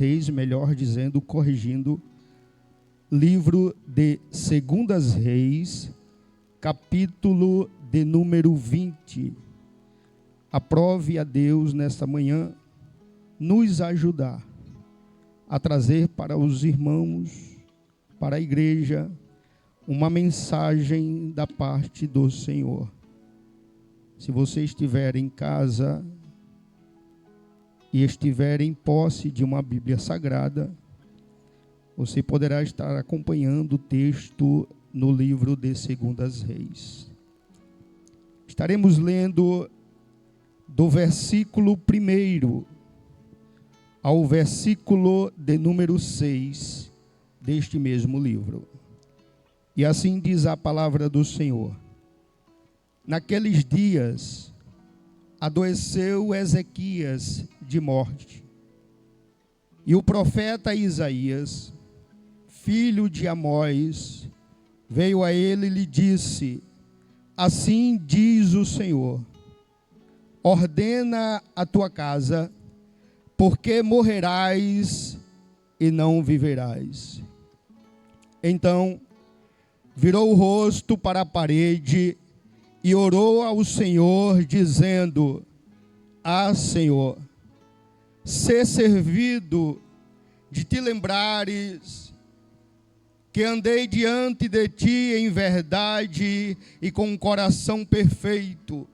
melhor dizendo, corrigindo, livro de 2 Reis, capítulo de número 20. Aprove a Deus nesta manhã nos ajudar a trazer para os irmãos, para a igreja, uma mensagem da parte do Senhor. Se você estiver em casa e estiver em posse de uma Bíblia Sagrada, você poderá estar acompanhando o texto no livro de 2 Reis. Estaremos lendo do versículo 1 ao versículo de número 6 deste mesmo livro. E assim diz a palavra do Senhor. Naqueles dias, adoeceu Ezequias de morte. E o profeta Isaías, filho de Amós, veio a ele e lhe disse: assim diz o Senhor, ordena a tua casa, porque morrerás e não viverás. Então, virou o rosto para a parede e orou ao Senhor, dizendo: ah, Senhor, sê servido de te lembrares que andei diante de ti em verdade e com um coração perfeito,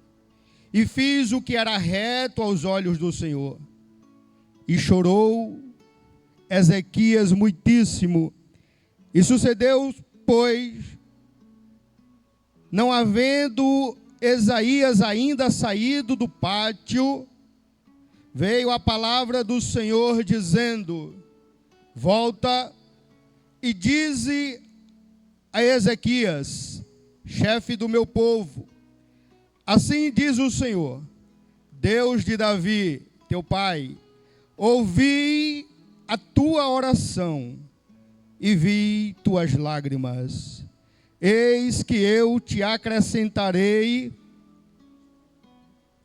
e fiz o que era reto aos olhos do Senhor. E chorou Ezequias muitíssimo. E sucedeu, pois, não havendo Isaías ainda saído do pátio, veio a palavra do Senhor dizendo: volta e dize a Ezequias, chefe do meu povo, assim diz o Senhor, Deus de Davi, teu pai, ouvi a tua oração e vi tuas lágrimas. Eis que eu te acrescentarei,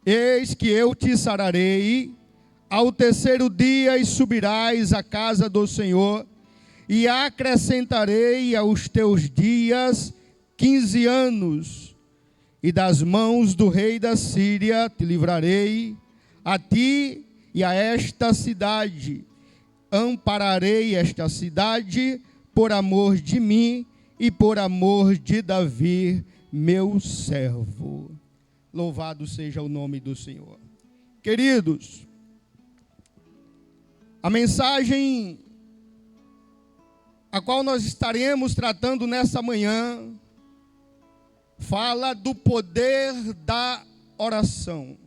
eis que eu te sararei ao terceiro dia, e subirás à casa do Senhor, e acrescentarei aos teus dias 15 anos, e das mãos do rei da Síria te livrarei, a ti e a esta cidade. Ampararei esta cidade por amor de mim e por amor de Davi, meu servo. Louvado seja o nome do Senhor. Queridos, a mensagem a qual nós estaremos tratando nessa manhã fala do poder da oração.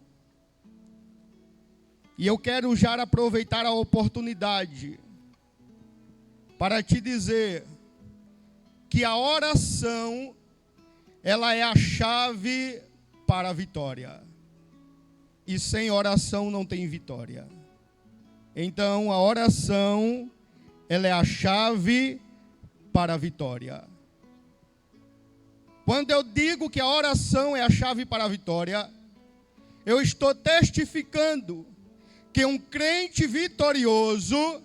E eu quero já aproveitar a oportunidade para te dizer que a oração, ela é a chave para a vitória. E sem oração não tem vitória. Então, a oração, ela é a chave para a vitória. Quando eu digo que a oração é a chave para a vitória, eu estou testificando que um crente vitorioso,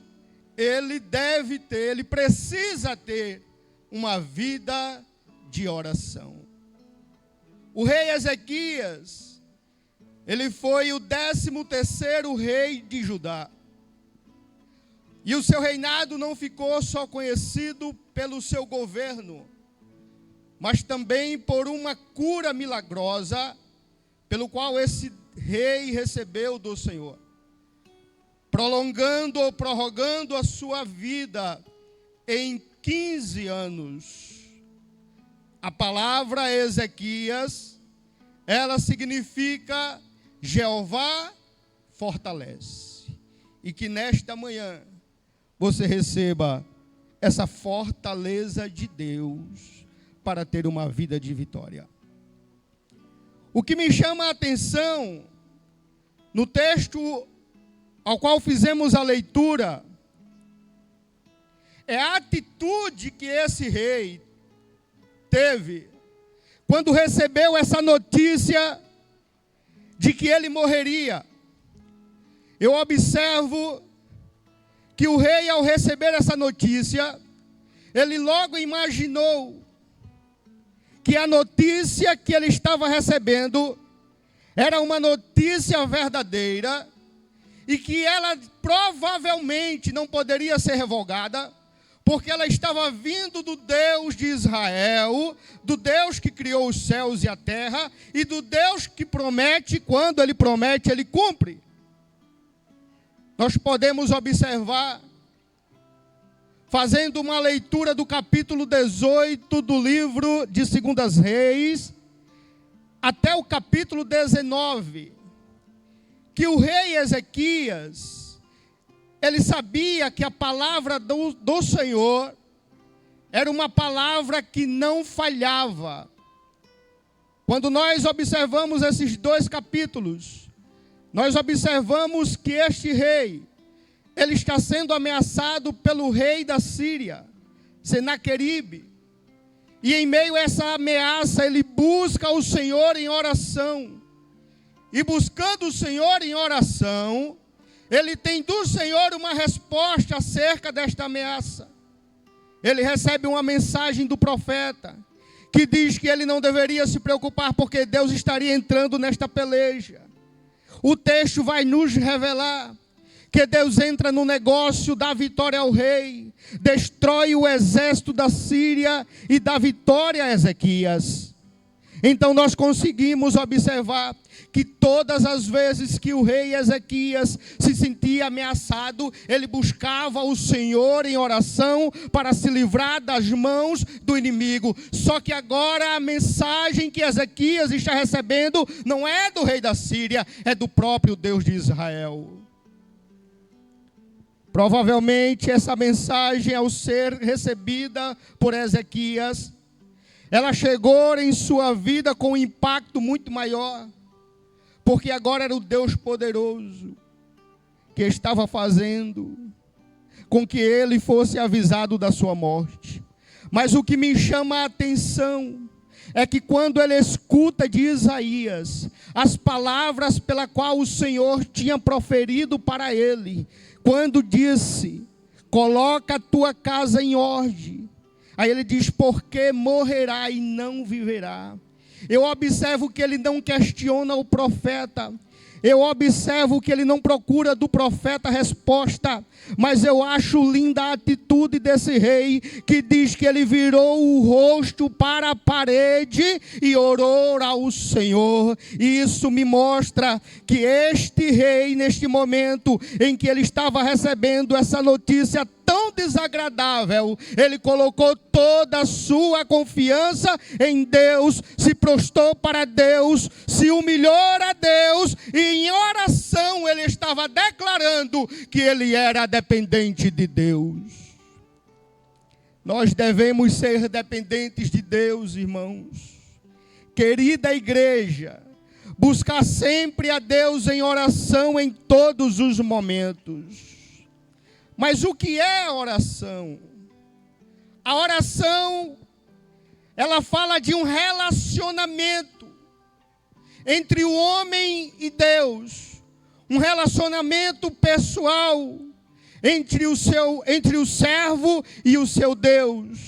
ele precisa ter uma vida de oração. O rei Ezequias, ele foi o 13º rei de Judá. E o seu reinado não ficou só conhecido pelo seu governo, mas também por uma cura milagrosa, pelo qual esse rei recebeu do Senhor, prorrogando a sua vida em 15 anos. A palavra Ezequias, ela significa Jeová fortalece. E que nesta manhã você receba essa fortaleza de Deus para ter uma vida de vitória. O que me chama a atenção no texto ao qual fizemos a leitura é a atitude que esse rei teve quando recebeu essa notícia de que ele morreria. Eu observo que o rei, ao receber essa notícia, ele logo imaginou que a notícia que ele estava recebendo era uma notícia verdadeira e que ela provavelmente não poderia ser revogada, porque ela estava vindo do Deus de Israel, do Deus que criou os céus e a terra, e do Deus que promete, quando Ele promete, Ele cumpre. Nós podemos observar, fazendo uma leitura do capítulo 18 do livro de 2 Reis, até o capítulo 19, que o rei Ezequias, ele sabia que a palavra do Senhor era uma palavra que não falhava. Quando nós observamos esses 2 capítulos, nós observamos que este rei, ele está sendo ameaçado pelo rei da Síria, Senaqueribe. E em meio a essa ameaça, ele busca o Senhor em oração. E buscando o Senhor em oração, ele tem do Senhor uma resposta acerca desta ameaça. Ele recebe uma mensagem do profeta, que diz que ele não deveria se preocupar, porque Deus estaria entrando nesta peleja. O texto vai nos revelar que Deus entra no negócio, dá vitória ao rei, destrói o exército da Síria e dá vitória a Ezequias. Então nós conseguimos observar que todas as vezes que o rei Ezequias se sentia ameaçado, ele buscava o Senhor em oração para se livrar das mãos do inimigo. Só que agora a mensagem que Ezequias está recebendo não é do rei da Síria, é do próprio Deus de Israel. Provavelmente essa mensagem, ao ser recebida por Ezequias, ela chegou em sua vida com um impacto muito maior, porque agora era o Deus poderoso que estava fazendo com que ele fosse avisado da sua morte. Mas o que me chama a atenção é que quando ele escuta de Isaías as palavras pela qual o Senhor tinha proferido para ele, quando disse: coloca a tua casa em ordem, aí ele diz: porque morrerá e não viverá. Eu observo que ele não questiona o profeta, eu observo que ele não procura do profeta resposta, mas eu acho linda a atitude desse rei, que diz que ele virou o rosto para a parede e orou ao Senhor. E isso me mostra que este rei, neste momento em que ele estava recebendo essa notícia tão desagradável, ele colocou toda a sua confiança em Deus, se prostrou para Deus, se humilhou a Deus, e em oração ele estava declarando que ele era dependente de Deus. Nós devemos ser dependentes de Deus, irmãos. Querida igreja, buscar sempre a Deus em oração em todos os momentos. Mas o que é a oração? A oração, ela fala de um relacionamento entre o homem e Deus, um relacionamento pessoal entre o servo e o seu Deus.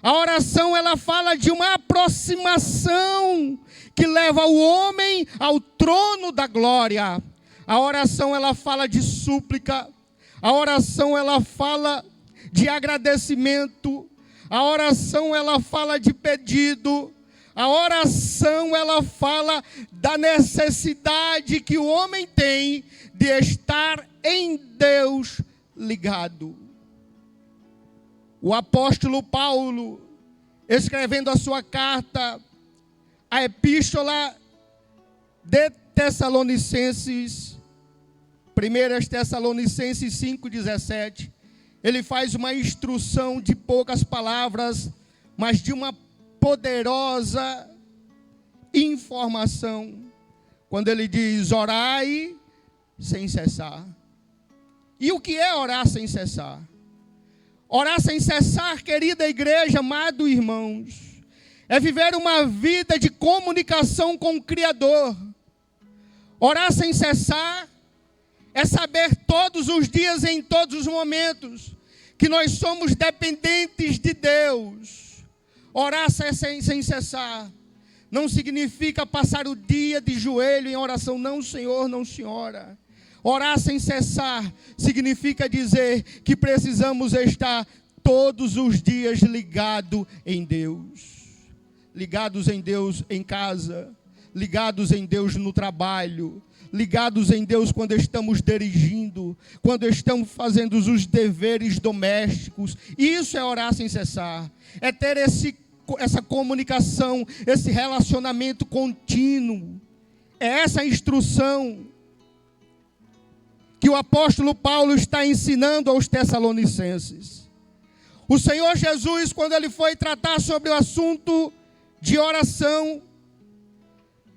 A oração, ela fala de uma aproximação que leva o homem ao trono da glória. A oração, ela fala de súplica. A oração, ela fala de agradecimento. A oração, ela fala de pedido. A oração, ela fala da necessidade que o homem tem de estar em Deus ligado. O apóstolo Paulo, escrevendo a sua carta, a epístola de Tessalonicenses, 1 Tessalonicenses 5,17, ele faz uma instrução de poucas palavras, mas de uma poderosa informação, quando ele diz: orai sem cessar. E o que é orar sem cessar? Orar sem cessar, querida igreja, amado irmãos, é viver uma vida de comunicação com o Criador. Orar sem cessar é saber todos os dias, em todos os momentos, que nós somos dependentes de Deus. Orar sem cessar não significa passar o dia de joelho em oração. Não, senhor, não, senhora. Orar sem cessar significa dizer que precisamos estar todos os dias ligados em Deus. Ligados em Deus em casa, ligados em Deus no trabalho, ligados em Deus quando estamos dirigindo, quando estamos fazendo os deveres domésticos. Isso é orar sem cessar. É ter essa comunicação, esse relacionamento contínuo. É essa instrução que o apóstolo Paulo está ensinando aos Tessalonicenses. O Senhor Jesus, quando ele foi tratar sobre o assunto de oração,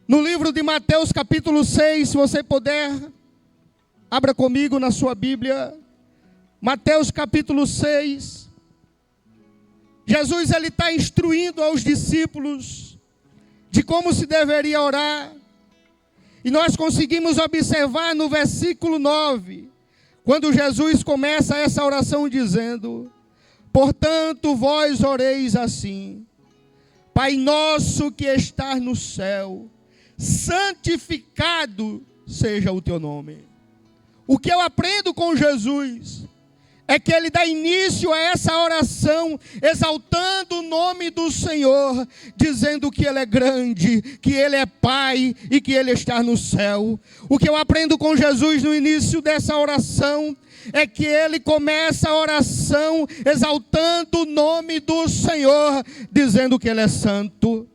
no livro de Mateus capítulo 6, se você puder, abra comigo na sua Bíblia, Mateus capítulo 6, Jesus ele está instruindo aos discípulos de como se deveria orar, e nós conseguimos observar no versículo 9, quando Jesus começa essa oração dizendo: portanto vós oreis assim, Pai nosso que estás no céu, santificado seja o teu nome. O que eu aprendo com Jesus é que ele dá início a essa oração, exaltando o nome do Senhor, dizendo que ele é grande, que ele é Pai e que ele está no céu. O que eu aprendo com Jesus no início dessa oração é que ele começa a oração exaltando o nome do Senhor, dizendo que ele é santo.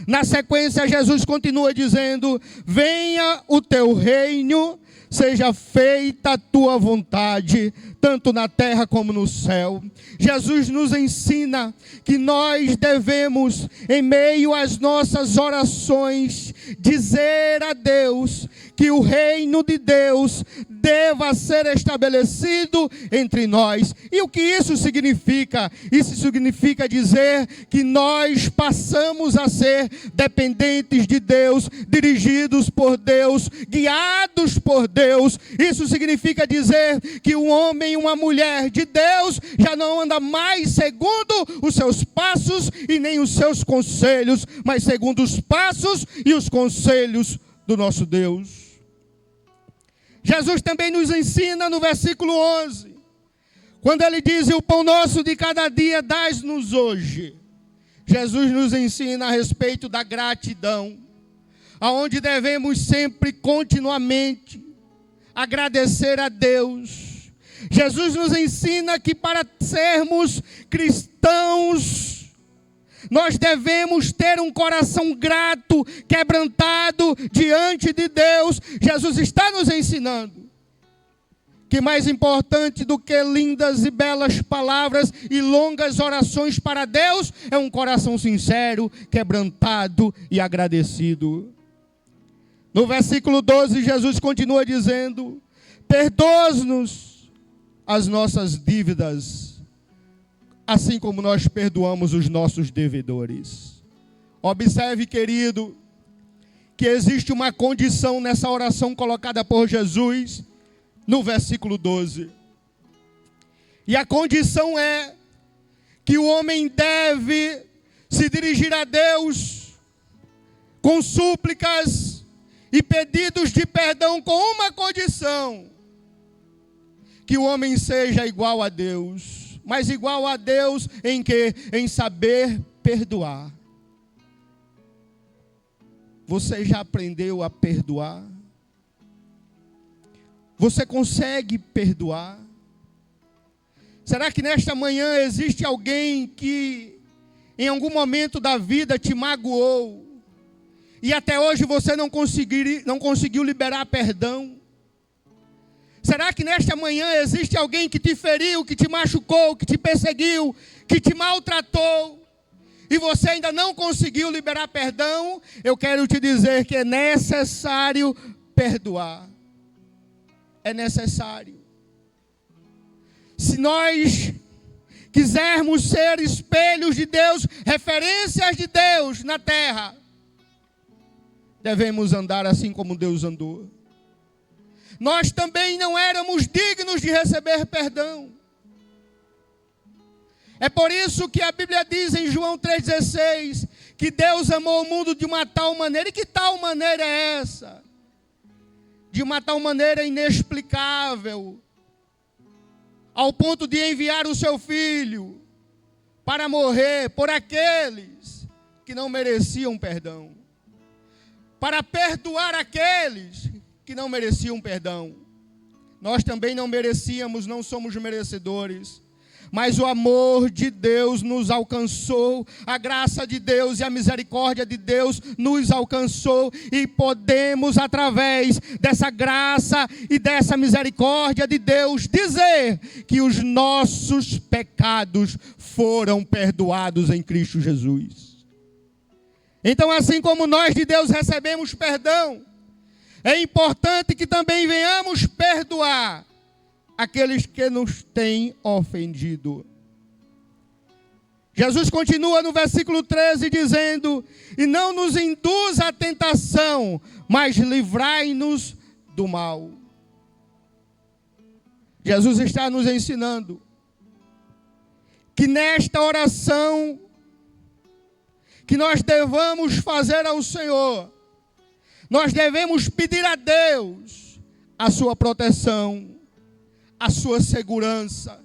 Na sequência, Jesus continua dizendo: venha o teu reino, seja feita a tua vontade, tanto na terra como no céu. Jesus nos ensina que nós devemos, em meio às nossas orações, dizer a Deus que o reino de Deus deva ser estabelecido entre nós. E o que isso significa? Isso significa dizer que nós passamos a ser dependentes de Deus, dirigidos por Deus, guiados por Deus. Isso significa dizer que um homem e uma mulher de Deus já não anda mais segundo os seus passos e nem os seus conselhos, mas segundo os passos e os conselhos do nosso Deus. Jesus também nos ensina no versículo 11, quando ele diz: o pão nosso de cada dia dás-nos hoje. Jesus nos ensina a respeito da gratidão, aonde devemos sempre, continuamente, agradecer a Deus. Jesus nos ensina que para sermos cristãos, nós devemos ter um coração grato, quebrantado diante de Deus. Jesus está nos ensinando que mais importante do que lindas e belas palavras e longas orações para Deus é um coração sincero, quebrantado e agradecido. No versículo 12, Jesus continua dizendo: perdoa-nos as nossas dívidas, assim como nós perdoamos os nossos devedores. Observe, querido, que existe uma condição nessa oração colocada por Jesus no versículo 12. E a condição é que o homem deve se dirigir a Deus com súplicas e pedidos de perdão, com uma condição: que o homem seja igual a Deus. Mas igual a Deus em quê? Em saber perdoar. Você já aprendeu a perdoar? Você consegue perdoar? Será que nesta manhã existe alguém que em algum momento da vida te magoou e até hoje você não conseguiu liberar perdão? Será que nesta manhã existe alguém que te feriu, que te machucou, que te perseguiu, que te maltratou, e você ainda não conseguiu liberar perdão? Eu quero te dizer que é necessário perdoar. É necessário. Se nós quisermos ser espelhos de Deus, referências de Deus na terra, devemos andar assim como Deus andou. nós também não éramos dignos de receber perdão. É por isso que a Bíblia diz em João 3,16, que Deus amou o mundo de uma tal maneira. E que tal maneira é essa? De uma tal maneira inexplicável, ao ponto de enviar o seu Filho para morrer por aqueles que não mereciam perdão, para perdoar aqueles que não mereciam perdão. Nós também não merecíamos, não somos merecedores, mas o amor de Deus nos alcançou, a graça de Deus e a misericórdia de Deus nos alcançou, e podemos, através dessa graça e dessa misericórdia de Deus, dizer que os nossos pecados foram perdoados em Cristo Jesus. Então, assim como nós de Deus recebemos perdão, é importante que também venhamos perdoar aqueles que nos têm ofendido. Jesus continua no versículo 13 dizendo: e não nos induz à tentação, mas livrai-nos do mal. Jesus está nos ensinando que nesta oração que nós devemos fazer ao Senhor, nós devemos pedir a Deus a sua proteção, a sua segurança,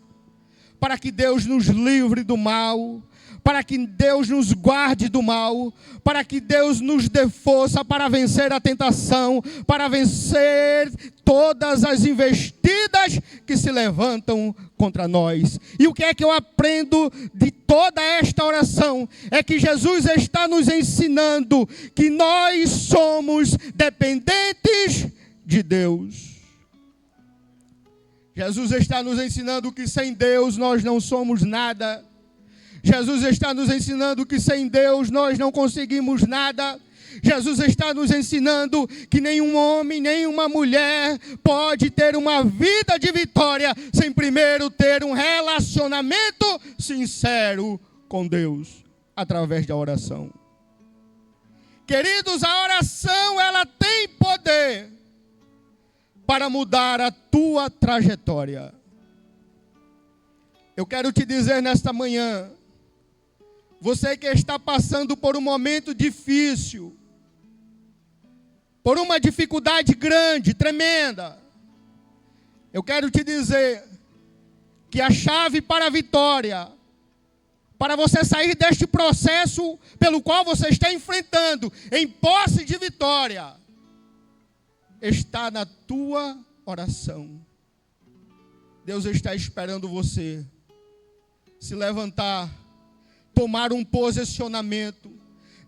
para que Deus nos livre do mal, para que Deus nos guarde do mal, para que Deus nos dê força para vencer a tentação, para vencer todas as investidas que se levantam contra nós. E o que é que eu aprendo de toda esta oração? É que Jesus está nos ensinando que nós somos dependentes de Deus. Jesus está nos ensinando que sem Deus nós não somos nada. Jesus está nos ensinando que sem Deus nós não conseguimos nada. Jesus está nos ensinando que nenhum homem, nenhuma mulher pode ter uma vida de vitória sem primeiro ter um relacionamento sincero com Deus, através da oração. Queridos, a oração, ela tem poder para mudar a tua trajetória. Eu quero te dizer nesta manhã, você que está passando por um momento difícil, por uma dificuldade grande, tremenda, eu quero te dizer que a chave para a vitória, para você sair deste processo pelo qual você está enfrentando, em posse de vitória, está na tua oração. Deus está esperando você se levantar, tomar um posicionamento.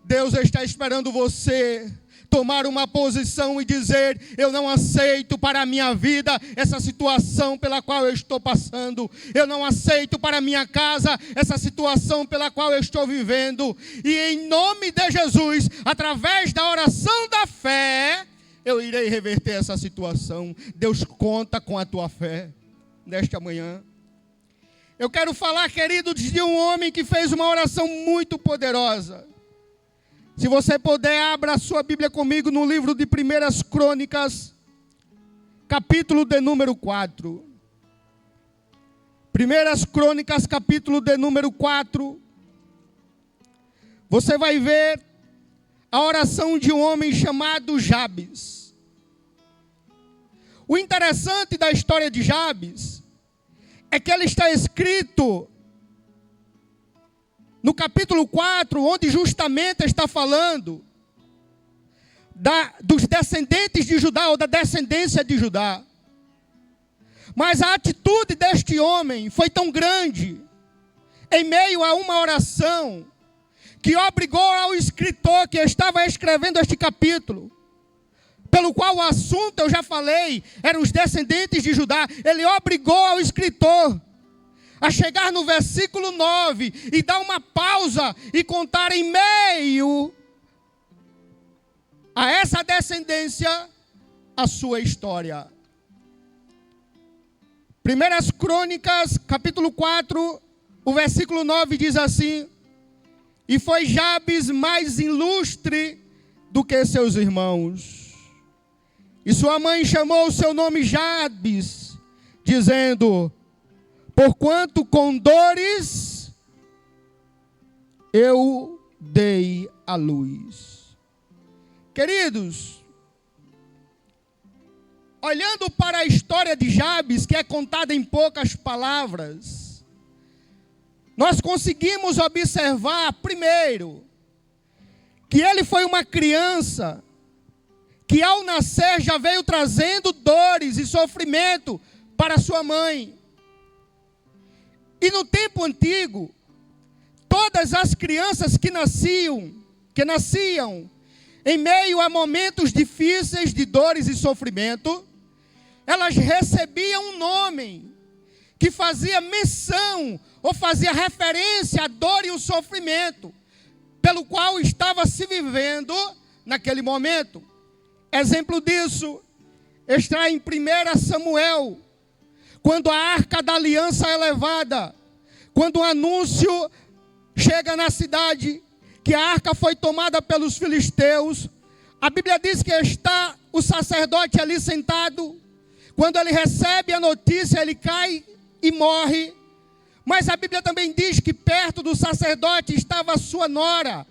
Deus está esperando você tomar uma posição e dizer: eu não aceito para a minha vida essa situação pela qual eu estou passando. Eu não aceito para a minha casa essa situação pela qual eu estou vivendo. E em nome de Jesus, através da oração da fé, eu irei reverter essa situação. Deus conta com a tua fé nesta manhã. Eu quero falar, querido, de um homem que fez uma oração muito poderosa. Se você puder, abra a sua Bíblia comigo no livro de 1 Crônicas, capítulo de número 4. 1 Crônicas, capítulo de número 4. Você vai ver a oração de um homem chamado Jabes. O interessante da história de Jabes é que ele está escrito no capítulo 4, onde justamente está falando dos descendentes de Judá, ou da descendência de Judá. Mas a atitude deste homem foi tão grande, em meio a uma oração, que obrigou ao escritor que estava escrevendo este capítulo, pelo qual o assunto, eu já falei, eram os descendentes de Judá. Ele obrigou ao escritor a chegar no versículo 9 e dar uma pausa e contar em meio a essa descendência a sua história. 1 Crônicas, capítulo 4, o versículo 9 diz assim: e foi Jabes mais ilustre do que seus irmãos, E sua mãe chamou o seu nome Jabes, dizendo: porquanto com dores eu dei à luz. Queridos, olhando para a história de Jabes, que é contada em poucas palavras, nós conseguimos observar, primeiro, que ele foi uma criança que ao nascer já veio trazendo dores e sofrimento para sua mãe. E no tempo antigo, todas as crianças que nasciam em meio a momentos difíceis de dores e sofrimento, elas recebiam um nome que fazia menção ou fazia referência à dor e o sofrimento pelo qual estava se vivendo naquele momento. Exemplo disso está em 1 Samuel, quando a arca da aliança é levada, quando o anúncio chega na cidade que a arca foi tomada pelos filisteus. A Bíblia diz que está o sacerdote ali sentado. Quando ele recebe a notícia, ele cai e morre. Mas a Bíblia também diz que perto do sacerdote estava a sua nora,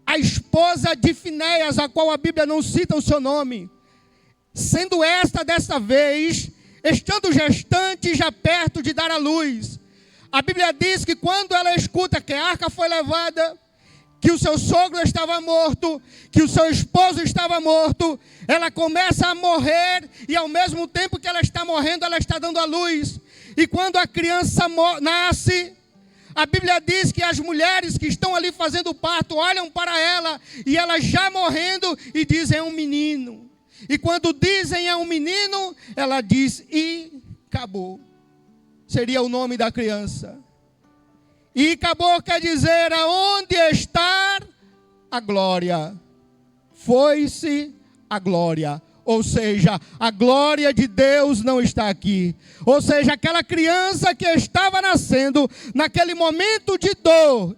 a esposa de Finéias, a qual a Bíblia não cita o seu nome, sendo esta desta vez, estando gestante já perto de dar à luz. A Bíblia diz que quando ela escuta que a arca foi levada, que o seu sogro estava morto, que o seu esposo estava morto, ela começa a morrer, e ao mesmo tempo que ela está morrendo, ela está dando à luz. E quando a criança nasce, a Bíblia diz que as mulheres que estão ali fazendo o parto olham para ela, e ela já morrendo, e dizem: é um menino. E quando dizem é um menino, ela diz: e acabou. Seria o nome da criança. E acabou quer dizer: aonde está a glória? Foi-se a glória. Ou seja, a glória de Deus não está aqui. Ou seja, aquela criança que estava nascendo, naquele momento de dor,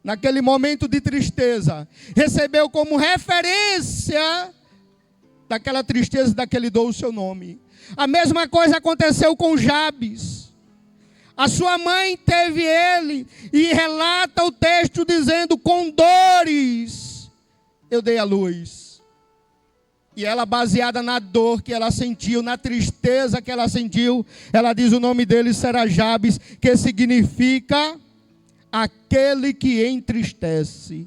naquele momento de tristeza, recebeu como referência daquela tristeza, daquele dor, o seu nome. A mesma coisa aconteceu com Jabes. A sua mãe teve ele, e relata o texto dizendo: com dores eu dei à luz. E ela, baseada na dor que ela sentiu, na tristeza que ela sentiu, ela diz: o nome dele será Jabes, que significa aquele que entristece.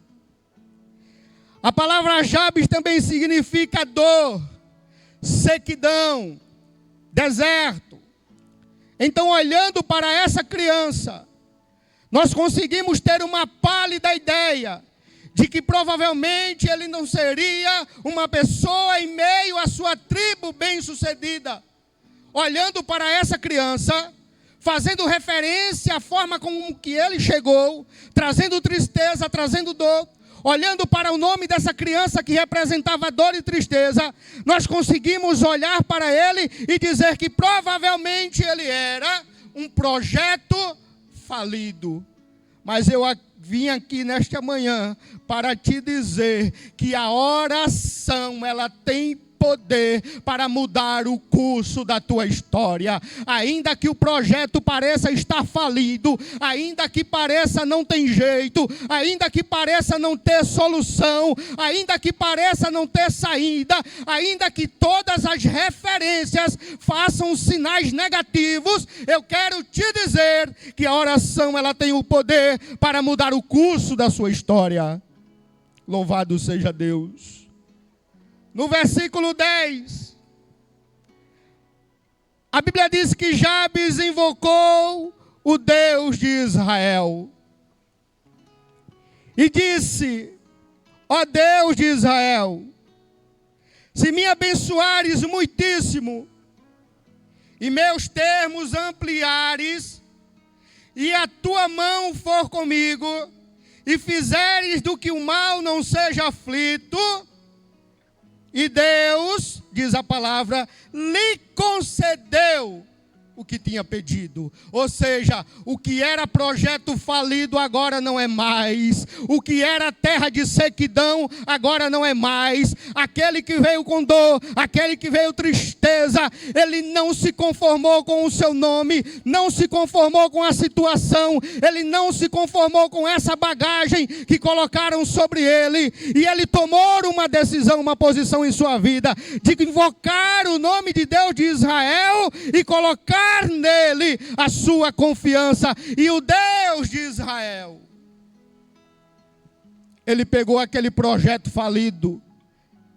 A palavra Jabes também significa dor, sequidão, deserto. Então, olhando para essa criança, nós conseguimos ter uma pálida ideia de que provavelmente ele não seria uma pessoa em meio à sua tribo bem-sucedida. Olhando para essa criança, fazendo referência à forma como que ele chegou, trazendo tristeza, trazendo dor, olhando para o nome dessa criança que representava dor e tristeza, nós conseguimos olhar para ele e dizer que provavelmente ele era um projeto falido. Mas eu vim aqui nesta manhã para te dizer que a oração, ela tem poder para mudar o curso da tua história. Ainda que o projeto pareça estar falido, ainda que pareça não ter jeito, ainda que pareça não ter solução, ainda que pareça não ter saída, ainda que todas as referências façam sinais negativos, eu quero te dizer que a oração, ela tem o poder para mudar o curso da sua história. Louvado seja Deus. No versículo 10, a Bíblia diz que Jabes invocou o Deus de Israel e disse: ó Deus de Israel, se me abençoares muitíssimo e meus termos ampliares, e a tua mão for comigo, e fizeres do que o mal não seja aflito, e Deus, diz a palavra, lhe concedeu o que tinha pedido. Ou seja, o que era projeto falido agora não é mais. O que era terra de sequidão agora não é mais. Aquele que veio com dor, aquele que veio tristeza, ele não se conformou com o seu nome, não se conformou com a situação, ele não se conformou com essa bagagem que colocaram sobre ele, e ele tomou uma decisão, uma posição em sua vida, de invocar o nome de Deus de Israel e colocar nele a sua confiança. E o Deus de Israel, ele pegou aquele projeto falido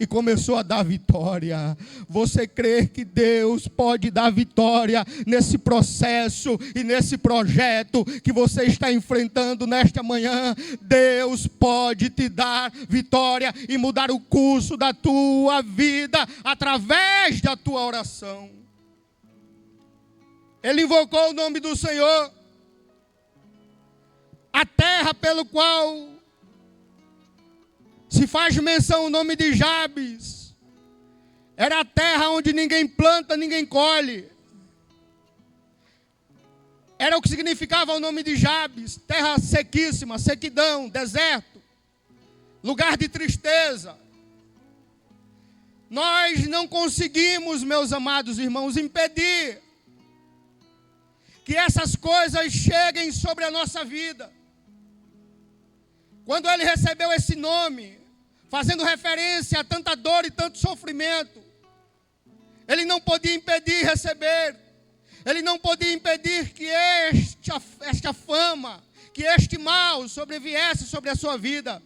e começou a dar vitória. Você crê que Deus pode dar vitória nesse processo e nesse projeto que você está enfrentando nesta manhã? Deus pode te dar vitória e mudar o curso da tua vida através da tua oração. Ele invocou o nome do Senhor. A terra pelo qual se faz menção o nome de Jabes era a terra onde ninguém planta, ninguém colhe. Era o que significava o nome de Jabes: terra sequíssima, sequidão, deserto, lugar de tristeza. Nós não conseguimos, meus amados irmãos, impedir que essas coisas cheguem sobre a nossa vida. Quando ele recebeu esse nome, fazendo referência a tanta dor e tanto sofrimento, ele não podia impedir receber, ele não podia impedir que esta fama, que este mal sobreviesse sobre a sua vida.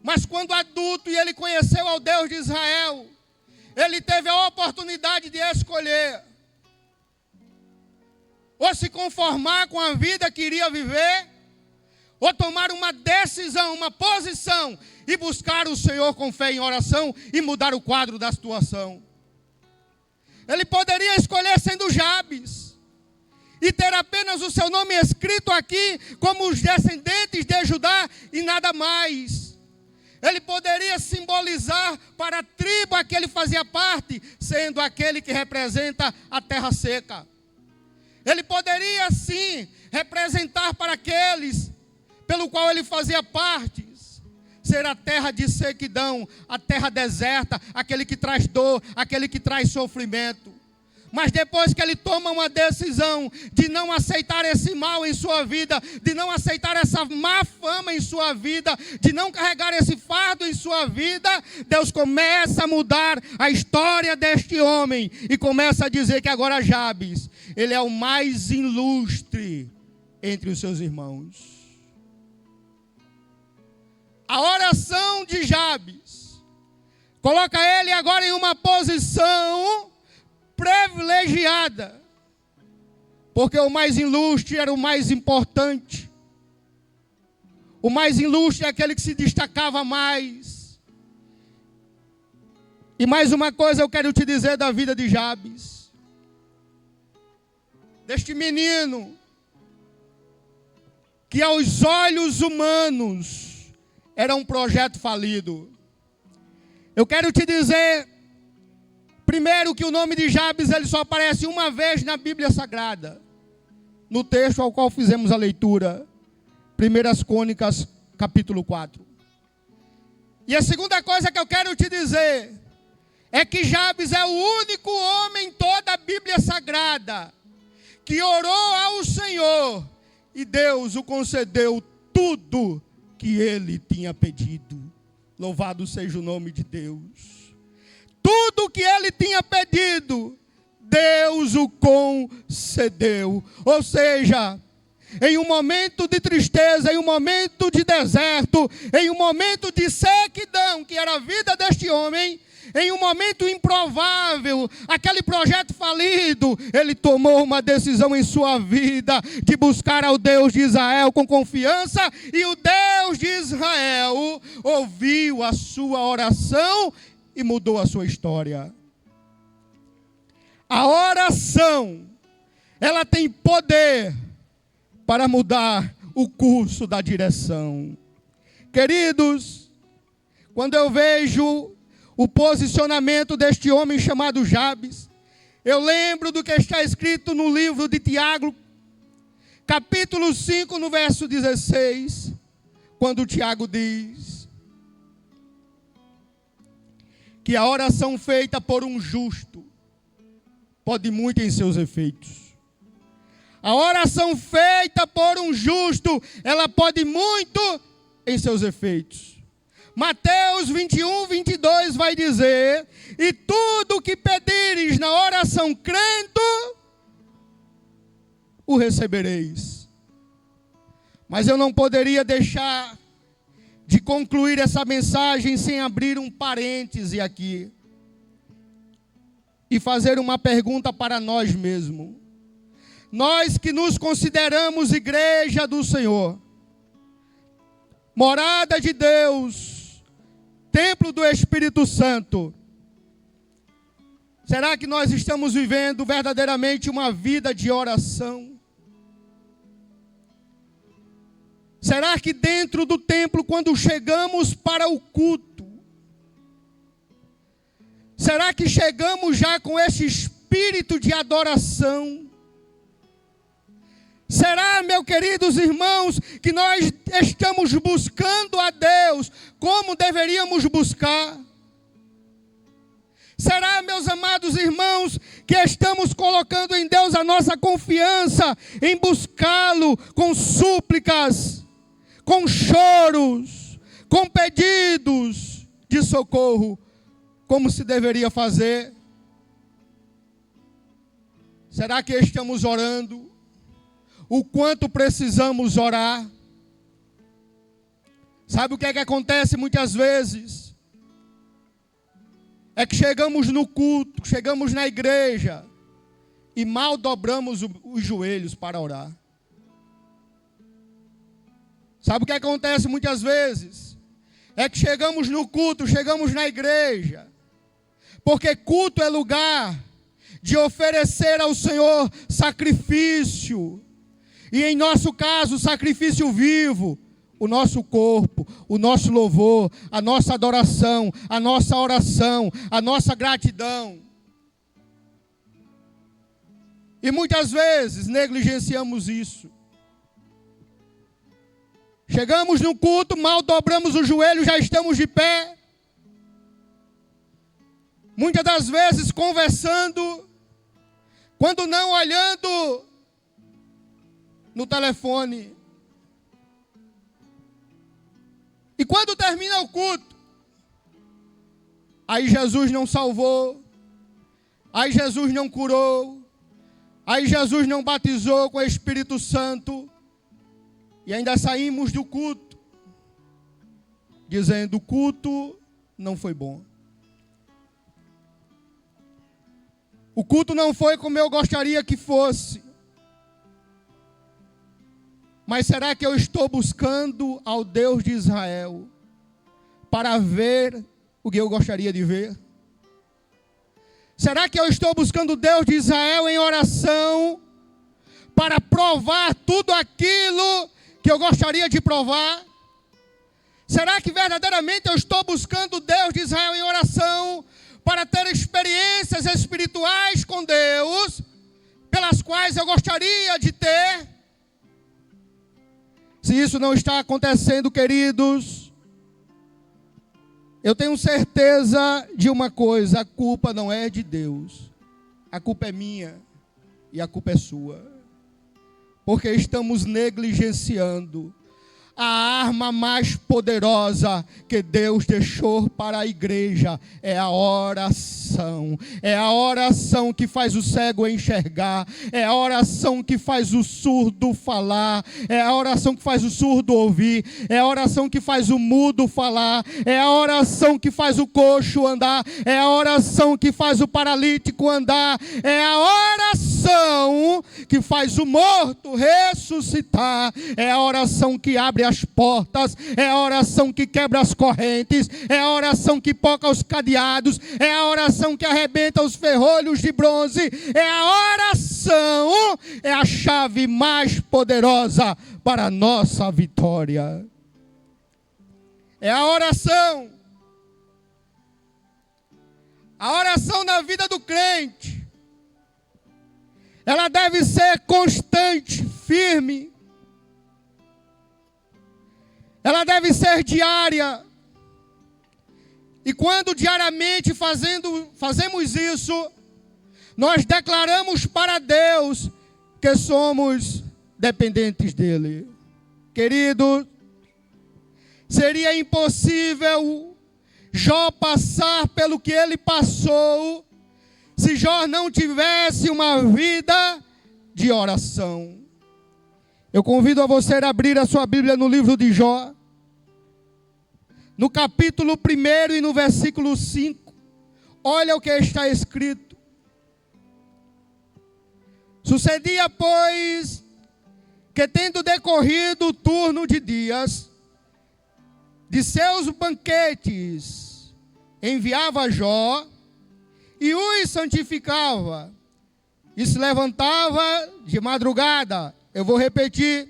Mas quando adulto e ele conheceu ao Deus de Israel, ele teve a oportunidade de escolher: ou se conformar com a vida que iria viver, ou tomar uma decisão, uma posição, e buscar o Senhor com fé em oração e mudar o quadro da situação. Ele poderia escolher sendo Jabes e ter apenas o seu nome escrito aqui como os descendentes de Judá e nada mais. Ele poderia simbolizar para a tribo a que ele fazia parte, sendo aquele que representa a terra seca. Ele poderia sim representar para aqueles pelo qual ele fazia parte, ser a terra de sequidão, a terra deserta, aquele que traz dor, aquele que traz sofrimento. Mas depois que ele toma uma decisão de não aceitar esse mal em sua vida, de não aceitar essa má fama em sua vida, de não carregar esse fardo em sua vida, Deus começa a mudar a história deste homem e começa a dizer que agora Jabes, ele é o mais ilustre entre os seus irmãos. A oração de Jabes coloca ele agora em uma posição privilegiada, porque o mais ilustre era o mais importante. O mais ilustre é aquele que se destacava mais. E mais uma coisa eu quero te dizer da vida de Jabes, deste menino que aos olhos humanos era um projeto falido. Eu quero te dizer, primeiro, que o nome de Jabes ele só aparece uma vez na Bíblia Sagrada, no texto ao qual fizemos a leitura, 1 Crônicas, capítulo 4. E a segunda coisa que eu quero te dizer é que Jabes é o único homem em toda a Bíblia Sagrada que orou ao Senhor e Deus o concedeu tudo que ele tinha pedido. Louvado seja o nome de Deus. Tudo que ele tinha pedido, Deus o concedeu. Ou seja, em um momento de tristeza, em um momento de deserto, em um momento de sequidão, que era a vida deste homem, em um momento improvável, aquele projeto falido, ele tomou uma decisão em sua vida de buscar ao Deus de Israel com confiança, e o Deus de Israel ouviu a sua oração e mudou a sua história. A oração, ela tem poder para mudar o curso da direção. Queridos, quando eu vejo o posicionamento deste homem chamado Jabes, Eu lembro do que está escrito no livro de Tiago, capítulo 5, no verso 16, quando Tiago diz que a oração feita por um justo pode muito em seus efeitos. A oração feita por um justo, ela pode muito em seus efeitos. Mateus 21, 22 vai dizer: e tudo o que pedires na oração crendo, o recebereis. Mas eu não poderia deixar de concluir essa mensagem sem abrir um parêntese aqui e fazer uma pergunta para nós mesmos. Nós que nos consideramos igreja do Senhor, morada de Deus, templo do Espírito Santo, será que nós estamos vivendo verdadeiramente uma vida de oração? Será que dentro do templo, quando chegamos para o culto, será que chegamos já com esse espírito de adoração? Será, meus queridos irmãos, que nós estamos buscando a Deus como deveríamos buscar? Será, meus amados irmãos, que estamos colocando em Deus a nossa confiança em buscá-lo com súplicas, com choros, com pedidos de socorro, como se deveria fazer? Será que estamos orando o quanto precisamos orar? Sabe o que é que acontece muitas vezes? É que chegamos no culto, chegamos na igreja e mal dobramos os joelhos para orar. Sabe o que acontece muitas vezes? É que chegamos no culto, chegamos na igreja, porque culto é lugar de oferecer ao Senhor sacrifício, e em nosso caso, sacrifício vivo, o nosso corpo, o nosso louvor, a nossa adoração, a nossa oração, a nossa gratidão. E muitas vezes negligenciamos isso. Chegamos no culto, mal dobramos o joelho, já estamos de pé. Muitas das vezes conversando, quando não olhando no telefone. E quando termina o culto, aí Jesus não salvou, aí Jesus não curou, aí Jesus não batizou com o Espírito Santo, e ainda saímos do culto, dizendo: o culto não foi bom. O culto não foi como eu gostaria que fosse. Mas será que eu estou buscando ao Deus de Israel para ver o que eu gostaria de ver? Será que eu estou buscando o Deus de Israel em oração para provar tudo aquilo que eu gostaria de provar? Será que verdadeiramente eu estou buscando o Deus de Israel em oração para ter experiências espirituais com Deus, pelas quais eu gostaria de ter? Se isso não está acontecendo, queridos, eu tenho certeza de uma coisa: a culpa não é de Deus, a culpa é minha e a culpa é sua, porque estamos negligenciando a arma mais poderosa que Deus deixou para a igreja. É a oração. É a oração que faz o cego enxergar. É a oração que faz o surdo falar. É a oração que faz o surdo ouvir. É a oração que faz o mudo falar. É a oração que faz o coxo andar. É a oração que faz o paralítico andar. É a oração que faz o morto ressuscitar. É a oração que abre as portas, é a oração que quebra as correntes, é a oração que poca os cadeados, é a oração que arrebenta os ferrolhos de bronze, é a oração, é a chave mais poderosa para a nossa vitória. É a oração. A oração na vida do crente ela deve ser constante, firme. Ela deve ser diária. E quando diariamente fazemos isso, nós declaramos para Deus que somos dependentes dele. Querido, seria impossível Jó passar pelo que ele passou se Jó não tivesse uma vida de oração. Eu convido a você a abrir a sua Bíblia no livro de Jó, no capítulo 1 e no versículo 5. Olha o que está escrito. Sucedia, pois, que tendo decorrido o turno de dias de seus banquetes, enviava Jó e os santificava, e se levantava de madrugada. Eu vou repetir.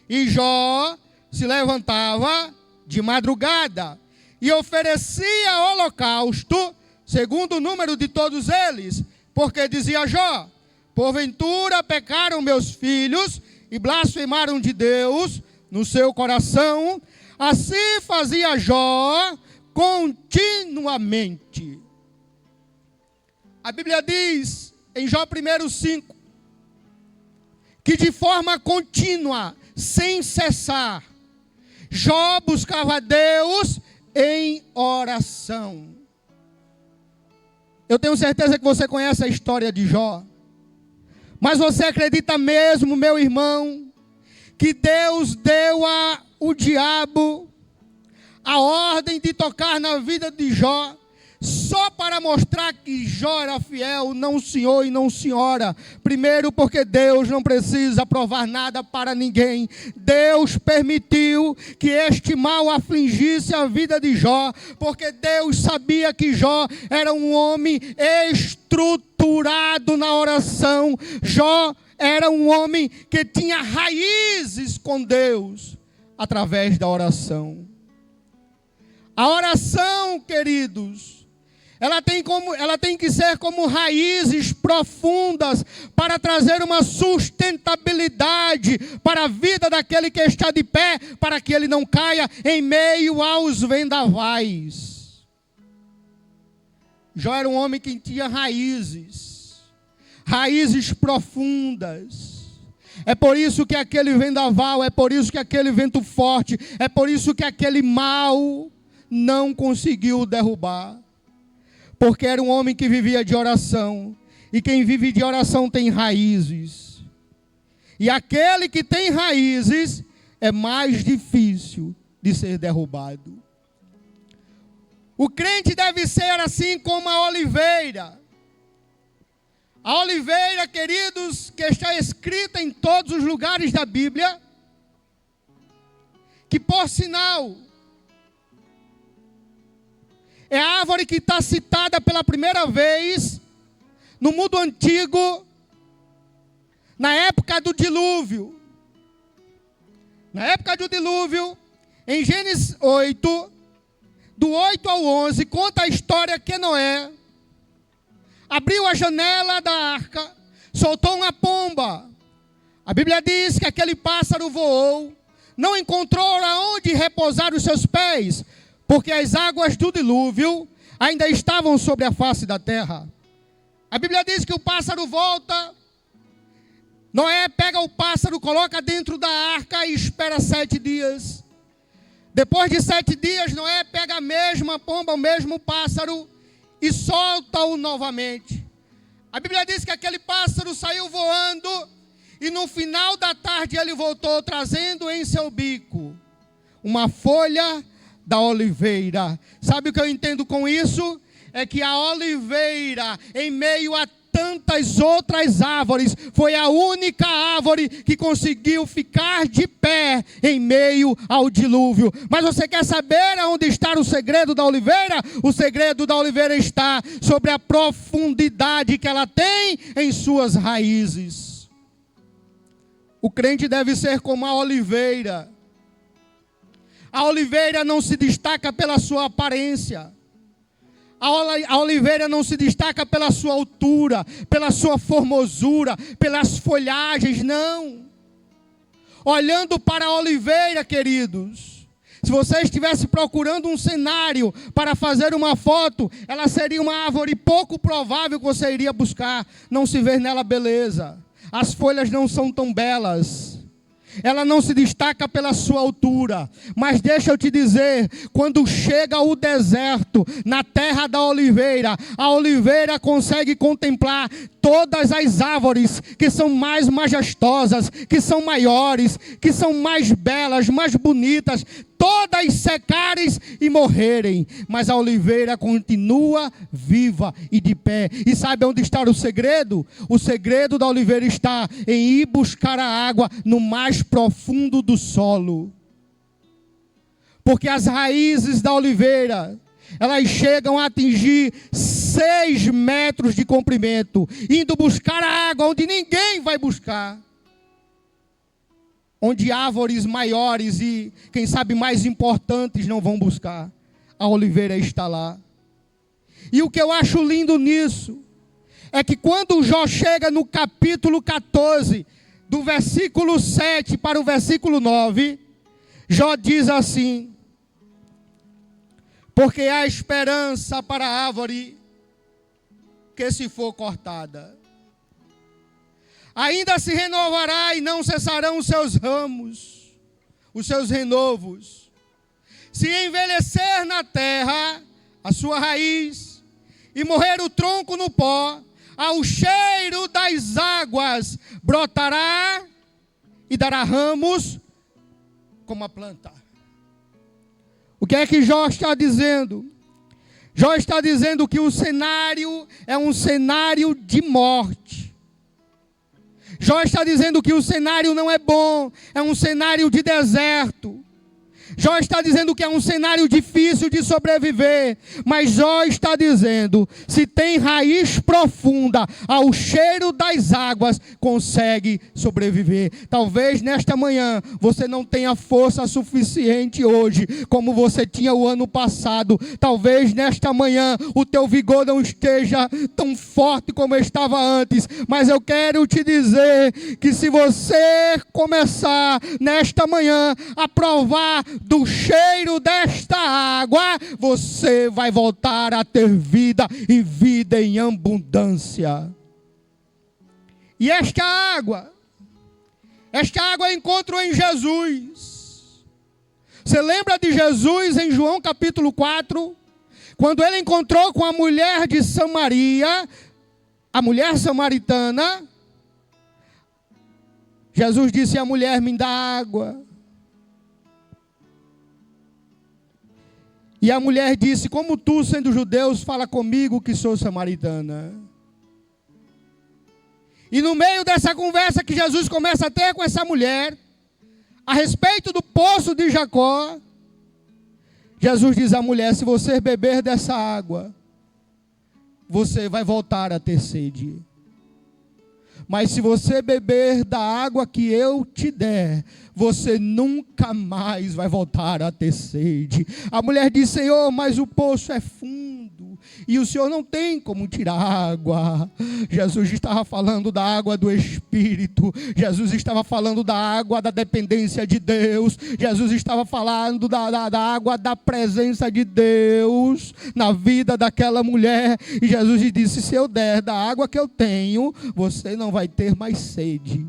E Jó se levantava de madrugada e oferecia holocausto, segundo o número de todos eles, porque dizia Jó: porventura pecaram meus filhos e blasfemaram de Deus no seu coração. Assim fazia Jó continuamente. A Bíblia diz em Jó 1:5 que de forma contínua, sem cessar, Jó buscava Deus em oração. Eu tenho certeza que você conhece a história de Jó. Mas você acredita mesmo, meu irmão, que Deus deu ao diabo a ordem de tocar na vida de Jó, só para mostrar que Jó era fiel, não senhor e não senhora? Primeiro, porque Deus não precisa provar nada para ninguém. Deus permitiu que este mal afligisse a vida de Jó, porque Deus sabia que Jó era um homem estruturado na oração. Jó era um homem que tinha raízes com Deus através da oração. A oração, queridos, ela tem que ser como raízes profundas para trazer uma sustentabilidade para a vida daquele que está de pé, para que ele não caia em meio aos vendavais. Jó era um homem que tinha raízes profundas. É por isso que aquele vendaval, é por isso que aquele vento forte, é por isso que aquele mal não conseguiu derrubar. Porque era um homem que vivia de oração. E quem vive de oração tem raízes. E aquele que tem raízes é mais difícil de ser derrubado. O crente deve ser assim como a oliveira. A oliveira, queridos, que está escrita em todos os lugares da Bíblia, que por sinal é a árvore que está citada pela primeira vez no mundo antigo, na época do dilúvio. Na época do dilúvio, em Gênesis 8, do 8 ao 11, conta a história que Noé abriu a janela da arca, soltou uma pomba. A Bíblia diz que aquele pássaro voou, não encontrou aonde repousar os seus pés, porque as águas do dilúvio ainda estavam sobre a face da terra. A Bíblia diz que o pássaro volta. Noé pega o pássaro, coloca dentro da arca e espera 7 dias. Depois de 7 dias, Noé pega a mesma pomba, o mesmo pássaro, e solta-o novamente. A Bíblia diz que aquele pássaro saiu voando, e no final da tarde ele voltou, trazendo em seu bico uma folha da oliveira. Sabe o que eu entendo com isso? É que a oliveira, em meio a tantas outras árvores, foi a única árvore que conseguiu ficar de pé em meio ao dilúvio. Mas você quer saber onde está o segredo da oliveira? O segredo da oliveira está sobre a profundidade que ela tem em suas raízes. O crente deve ser como a oliveira. A oliveira não se destaca pela sua aparência. A oliveira não se destaca pela sua altura, pela sua formosura, pelas folhagens, não. Olhando para a oliveira, queridos, se você estivesse procurando um cenário para fazer uma foto, ela seria uma árvore pouco provável que você iria buscar. Não se vê nela beleza. As folhas não são tão belas. Ela não se destaca pela sua altura. Mas deixa eu te dizer, quando chega o deserto, na terra da oliveira, a oliveira consegue contemplar todas as árvores que são mais majestosas, que são maiores, que são mais belas, mais bonitas, todas secarem e morrerem, mas a oliveira continua viva e de pé. E sabe onde está o segredo? O segredo da oliveira está em ir buscar a água no mais profundo do solo. Porque as raízes da oliveira, elas chegam a atingir 6 metros de comprimento, indo buscar a água onde ninguém vai buscar. Onde árvores maiores e, quem sabe, mais importantes não vão buscar. A oliveira está lá. E o que eu acho lindo nisso, é que quando Jó chega no capítulo 14, do versículo 7 para o versículo 9, Jó diz assim: porque há esperança para a árvore que se for cortada. Ainda se renovará e não cessarão os seus ramos, os seus renovos. Se envelhecer na terra a sua raiz e morrer o tronco no pó, ao cheiro das águas brotará e dará ramos como a planta. O que é que Jó está dizendo? Jó está dizendo que o cenário é um cenário de morte. Jó está dizendo que o cenário não é bom, é um cenário de deserto. Jó está dizendo que é um cenário difícil de sobreviver, mas Jó está dizendo, se tem raiz profunda, ao cheiro das águas, consegue sobreviver. Talvez nesta manhã, você não tenha força suficiente hoje, como você tinha o ano passado. Talvez nesta manhã, o teu vigor não esteja tão forte como estava antes, mas eu quero te dizer, que se você começar nesta manhã, a provar do cheiro desta água, você vai voltar a ter vida e vida em abundância. E esta água eu encontro em Jesus. Você lembra de Jesus em João capítulo 4? Quando ele encontrou com a mulher de Samaria, a mulher samaritana, Jesus disse à mulher, me dá água. E a mulher disse, como tu, sendo judeu, fala comigo que sou samaritana. E no meio dessa conversa que Jesus começa a ter com essa mulher, a respeito do poço de Jacó, Jesus diz à mulher, se você beber dessa água, você vai voltar a ter sede. Mas se você beber da água que eu te der, você nunca mais vai voltar a ter sede. A mulher disse, Senhor, mas o poço é fundo, e o Senhor não tem como tirar água. Jesus estava falando da água do Espírito. Jesus estava falando da água da dependência de Deus. Jesus estava falando da água da presença de Deus na vida daquela mulher. E Jesus lhe disse, se eu der da água que eu tenho, você não vai ter mais sede.